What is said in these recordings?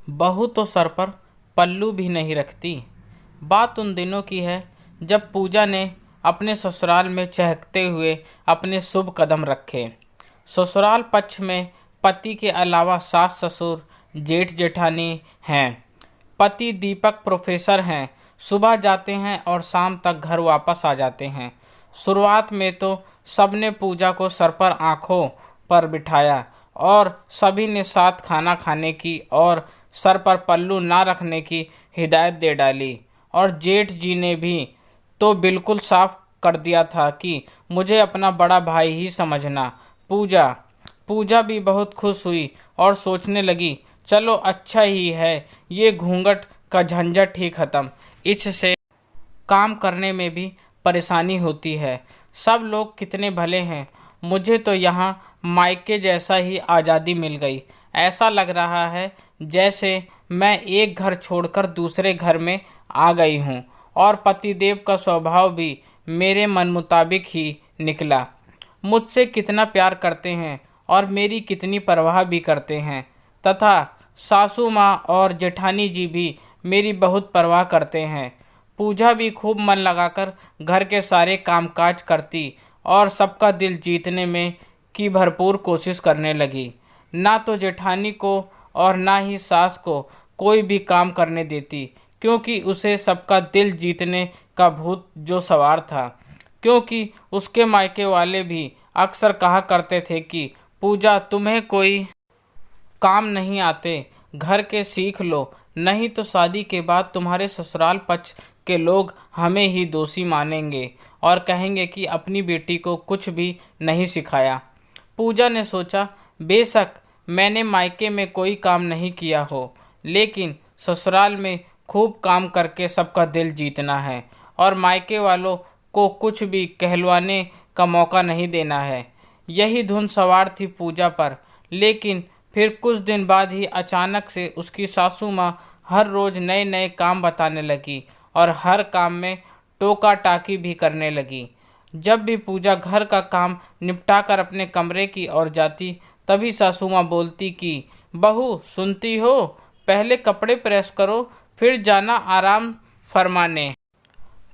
बहू तो सर पर पल्लू भी नहीं रखती। बात उन दिनों की है जब पूजा ने अपने ससुराल में चहकते हुए अपने शुभ कदम रखे। ससुराल पक्ष में पति के अलावा सास ससुर जेठ जेठानी हैं। पति दीपक प्रोफेसर हैं, सुबह जाते हैं और शाम तक घर वापस आ जाते हैं। शुरुआत में तो सबने पूजा को सर पर आंखों पर बिठाया और सभी ने साथ खाना खाने की और सर पर पल्लू ना रखने की हिदायत दे डाली। और जेठ जी ने भी तो बिल्कुल साफ कर दिया था कि मुझे अपना बड़ा भाई ही समझना। पूजा पूजा भी बहुत खुश हुई और सोचने लगी, चलो अच्छा ही है, ये घूंघट का झंझट ही खत्म। इससे काम करने में भी परेशानी होती है। सब लोग कितने भले हैं, मुझे तो यहाँ मायके जैसा ही आज़ादी मिल गई। ऐसा लग रहा है जैसे मैं एक घर छोड़कर दूसरे घर में आ गई हूँ। और पतिदेव का स्वभाव भी मेरे मन मुताबिक ही निकला। मुझसे कितना प्यार करते हैं और मेरी कितनी परवाह भी करते हैं। तथा सासू माँ और जेठानी जी भी मेरी बहुत परवाह करते हैं। पूजा भी खूब मन लगाकर घर के सारे कामकाज करती और सबका दिल जीतने में की भरपूर कोशिश करने लगी। ना तो जेठानी को और ना ही सास को कोई भी काम करने देती, क्योंकि उसे सबका दिल जीतने का भूत जो सवार था। क्योंकि उसके मायके वाले भी अक्सर कहा करते थे कि पूजा, तुम्हें कोई काम नहीं आते, घर के सीख लो, नहीं तो शादी के बाद तुम्हारे ससुराल पक्ष के लोग हमें ही दोषी मानेंगे और कहेंगे कि अपनी बेटी को कुछ भी नहीं सिखाया। पूजा ने सोचा, बेशक मैंने मायके में कोई काम नहीं किया हो, लेकिन ससुराल में खूब काम करके सबका दिल जीतना है और मायके वालों को कुछ भी कहलवाने का मौका नहीं देना है। यही धुन सवार थी पूजा पर। लेकिन फिर कुछ दिन बाद ही अचानक से उसकी सासू माँ हर रोज़ नए नए काम बताने लगी और हर काम में टोका टाकी भी करने लगी। जब भी पूजा घर का काम निपटाकर अपने कमरे की ओर जाती, तभी सासू माँ बोलती कि बहू सुनती हो, पहले कपड़े प्रेस करो फिर जाना आराम फरमाने।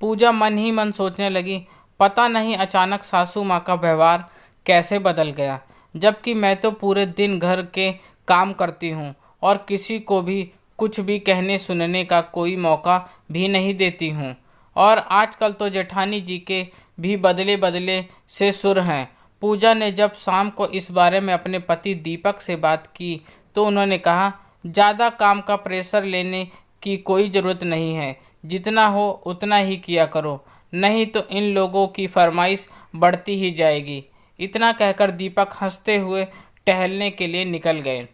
पूजा मन ही मन सोचने लगी, पता नहीं अचानक सासू माँ का व्यवहार कैसे बदल गया, जबकि मैं तो पूरे दिन घर के काम करती हूँ और किसी को भी कुछ भी कहने सुनने का कोई मौका भी नहीं देती हूँ। और आजकल तो जेठानी जी के भी बदले बदले से सुर हैं। पूजा ने जब शाम को इस बारे में अपने पति दीपक से बात की तो उन्होंने कहा, ज़्यादा काम का प्रेशर लेने की कोई ज़रूरत नहीं है, जितना हो उतना ही किया करो, नहीं तो इन लोगों की फरमाइश बढ़ती ही जाएगी। इतना कहकर दीपक हंसते हुए टहलने के लिए निकल गए।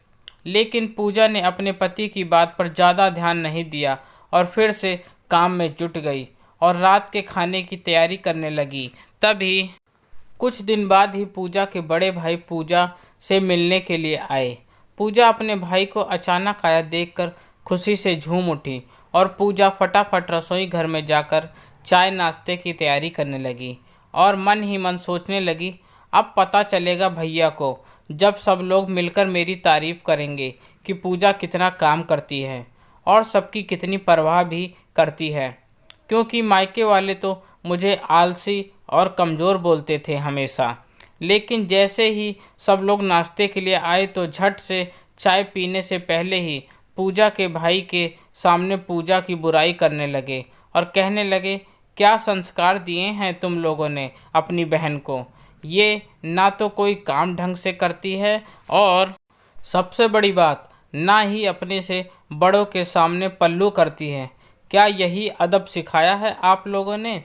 लेकिन पूजा ने अपने पति की बात पर ज़्यादा ध्यान नहीं दिया और फिर से काम में जुट गई और रात के खाने की तैयारी करने लगी। तभी कुछ दिन बाद ही पूजा के बड़े भाई पूजा से मिलने के लिए आए। पूजा अपने भाई को अचानक आया देखकर खुशी से झूम उठी और पूजा फटाफट रसोई घर में जाकर चाय नाश्ते की तैयारी करने लगी और मन ही मन सोचने लगी, अब पता चलेगा भैया को, जब सब लोग मिलकर मेरी तारीफ़ करेंगे कि पूजा कितना काम करती है और सबकी कितनी परवाह भी करती है। क्योंकि मायके वाले तो मुझे आलसी और कमज़ोर बोलते थे हमेशा। लेकिन जैसे ही सब लोग नाश्ते के लिए आए तो झट से चाय पीने से पहले ही पूजा के भाई के सामने पूजा की बुराई करने लगे और कहने लगे, क्या संस्कार दिए हैं तुम लोगों ने अपनी बहन को, ये ना तो कोई काम ढंग से करती है और सबसे बड़ी बात, ना ही अपने से बड़ों के सामने पल्लू करती है। क्या यही अदब सिखाया है आप लोगों ने?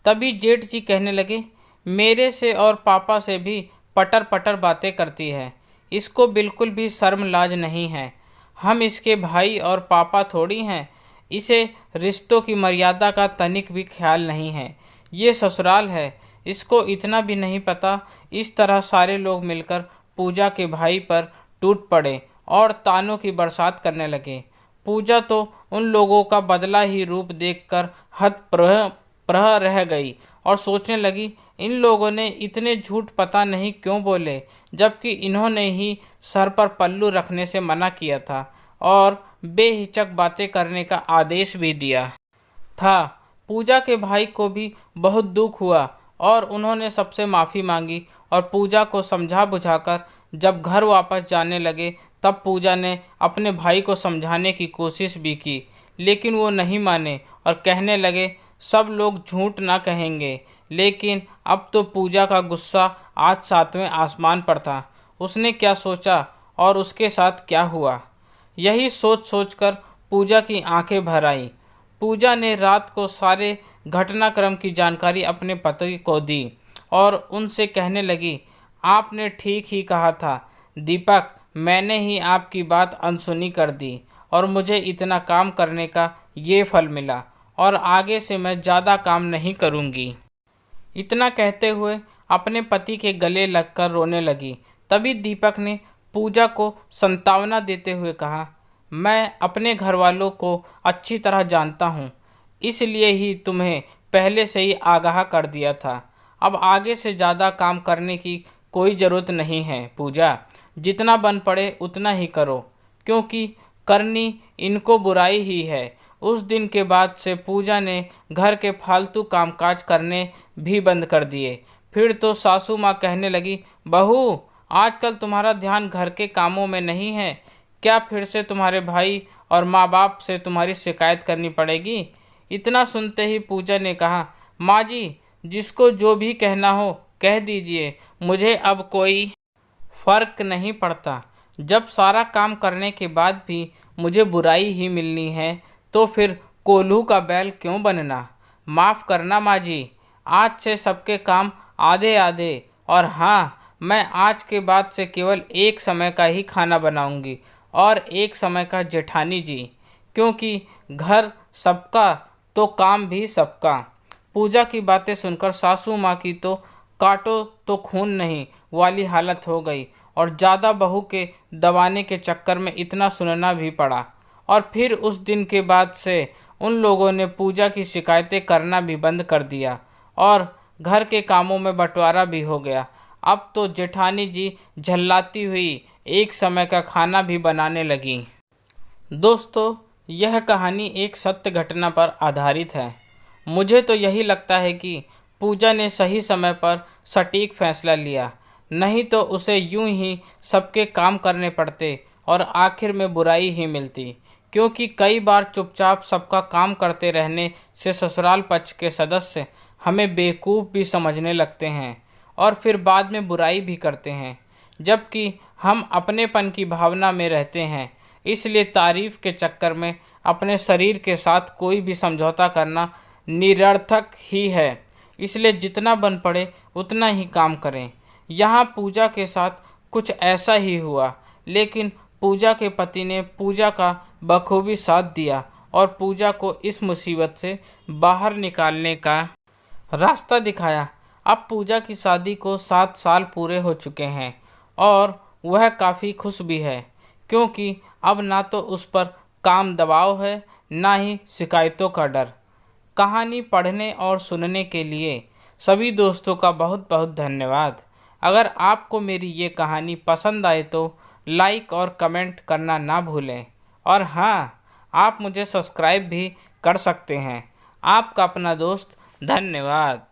तभी जेठ जी कहने लगे, मेरे से और पापा से भी पटर पटर बातें करती है, इसको बिल्कुल भी शर्म लाज नहीं है। हम इसके भाई और पापा थोड़ी हैं, इसे रिश्तों की मर्यादा का तनिक भी ख्याल नहीं है। ये ससुराल है, इसको इतना भी नहीं पता। इस तरह सारे लोग मिलकर पूजा के भाई पर टूट पड़े और तानों की बरसात करने लगे। पूजा तो उन लोगों का बदला ही रूप देखकर हतप्रभ रह गई और सोचने लगी, इन लोगों ने इतने झूठ पता नहीं क्यों बोले, जबकि इन्होंने ही सर पर पल्लू रखने से मना किया था और बेहिचक बातें करने का आदेश भी दिया था। पूजा के भाई को भी बहुत दुख हुआ और उन्होंने सबसे माफ़ी मांगी और पूजा को समझा बुझाकर जब घर वापस जाने लगे तब पूजा ने अपने भाई को समझाने की कोशिश भी की, लेकिन वो नहीं माने और कहने लगे सब लोग झूठ ना कहेंगे। लेकिन अब तो पूजा का गुस्सा आज सातवें आसमान पर था। उसने क्या सोचा और उसके साथ क्या हुआ, यही सोच सोचकर पूजा की आंखें भर आईं। पूजा ने रात को सारे घटनाक्रम की जानकारी अपने पति को दी और उनसे कहने लगी, आपने ठीक ही कहा था दीपक, मैंने ही आपकी बात अनसुनी कर दी और मुझे इतना काम करने का ये फल मिला और आगे से मैं ज़्यादा काम नहीं करूँगी। इतना कहते हुए अपने पति के गले लगकर रोने लगी। तभी दीपक ने पूजा को सांत्वना देते हुए कहा, मैं अपने घर वालों को अच्छी तरह जानता हूँ, इसलिए ही तुम्हें पहले से ही आगाह कर दिया था। अब आगे से ज़्यादा काम करने की कोई ज़रूरत नहीं है पूजा, जितना बन पड़े उतना ही करो, क्योंकि करनी इनको बुराई ही है। उस दिन के बाद से पूजा ने घर के फालतू कामकाज करने भी बंद कर दिए। फिर तो सासू माँ कहने लगी, बहू आजकल तुम्हारा ध्यान घर के कामों में नहीं है क्या? फिर से तुम्हारे भाई और माँ बाप से तुम्हारी शिकायत करनी पड़ेगी। इतना सुनते ही पूजा ने कहा, माँ जी जिसको जो भी कहना हो कह दीजिए, मुझे अब कोई फ़र्क नहीं पड़ता। जब सारा काम करने के बाद भी मुझे बुराई ही मिलनी है तो फिर कोल्हू का बैल क्यों बनना। माफ़ करना माँ जी, आज से सबके काम आधे आधे, और हाँ मैं आज के बाद से केवल एक समय का ही खाना बनाऊंगी और एक समय का जेठानी जी, क्योंकि घर सबका तो काम भी सबका। पूजा की बातें सुनकर सासू माँ की तो काटो तो खून नहीं वाली हालत हो गई और ज़्यादा बहू के दबाने के चक्कर में इतना सुनना भी पड़ा। और फिर उस दिन के बाद से उन लोगों ने पूजा की शिकायतें करना भी बंद कर दिया और घर के कामों में बंटवारा भी हो गया। अब तो जेठानी जी झल्लाती हुई एक समय का खाना भी बनाने लगी। दोस्तों, यह कहानी एक सत्य घटना पर आधारित है। मुझे तो यही लगता है कि पूजा ने सही समय पर सटीक फैसला लिया, नहीं तो उसे यूं ही सबके काम करने पड़ते और आखिर में बुराई ही मिलती। क्योंकि कई बार चुपचाप सबका काम करते रहने से ससुराल पक्ष के सदस्य हमें बेवकूफ़ भी समझने लगते हैं और फिर बाद में बुराई भी करते हैं, जबकि हम अपनेपन की भावना में रहते हैं। इसलिए तारीफ़ के चक्कर में अपने शरीर के साथ कोई भी समझौता करना निरर्थक ही है। इसलिए जितना बन पड़े उतना ही काम करें। यहाँ पूजा के साथ कुछ ऐसा ही हुआ, लेकिन पूजा के पति ने पूजा का बखूबी साथ दिया और पूजा को इस मुसीबत से बाहर निकालने का रास्ता दिखाया। अब पूजा की शादी को 7 साल पूरे हो चुके हैं और वह काफ़ी खुश भी है, क्योंकि अब ना तो उस पर काम दबाव है, ना ही शिकायतों का डर। कहानी पढ़ने और सुनने के लिए सभी दोस्तों का बहुत बहुत धन्यवाद। अगर आपको मेरी ये कहानी पसंद आए तो लाइक और कमेंट करना ना भूलें, और हाँ, आप मुझे सब्सक्राइब भी कर सकते हैं। आपका अपना दोस्त, धन्यवाद।